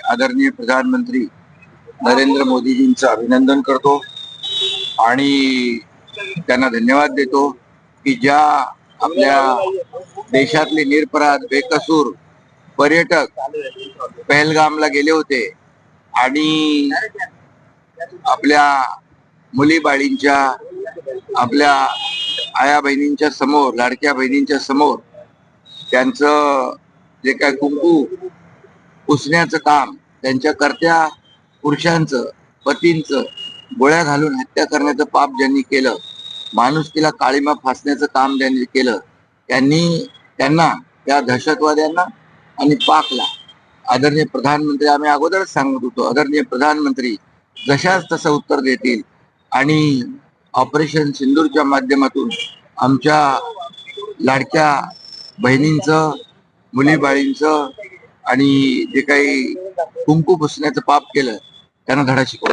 आदरणीय प्रधानमंत्री नरेंद्र मोदीजींचं अभिनंदन करतो आणि त्यांना धन्यवाद देतो की ज्या आपल्या देशातले निरपराध बेकसूर पर्यटक पहलगामला गेले होते आणि आपल्या मुली बाळींच्या आपल्या आया बहिणींच्या समोर लाडक्या बहिणींच्या समोर त्यांचं जे काय कुंकू पुसण्याचं काम त्यांच्या कर्त्या पुरुषांचं पतींचं गोळ्या घालून हत्या करण्याचं पाप ज्यांनी केलं, माणुसकीला काळीमा फासण्याचं काम ज्यांनी केलं, त्यांना त्या दहशतवाद्यांना आणि पाकला आदरणीय प्रधानमंत्री आम्ही अगोदरच सांगत होतो, आदरणीय प्रधानमंत्री जशाच तसं उत्तर देतील आणि ऑपरेशन सिंदूरच्या माध्यमातून आमच्या लाडक्या बहिणींचं मुली बाळींचं आणि जे काही कुंकू पुसण्याचं पाप केलं त्यांना धडा शिकवला.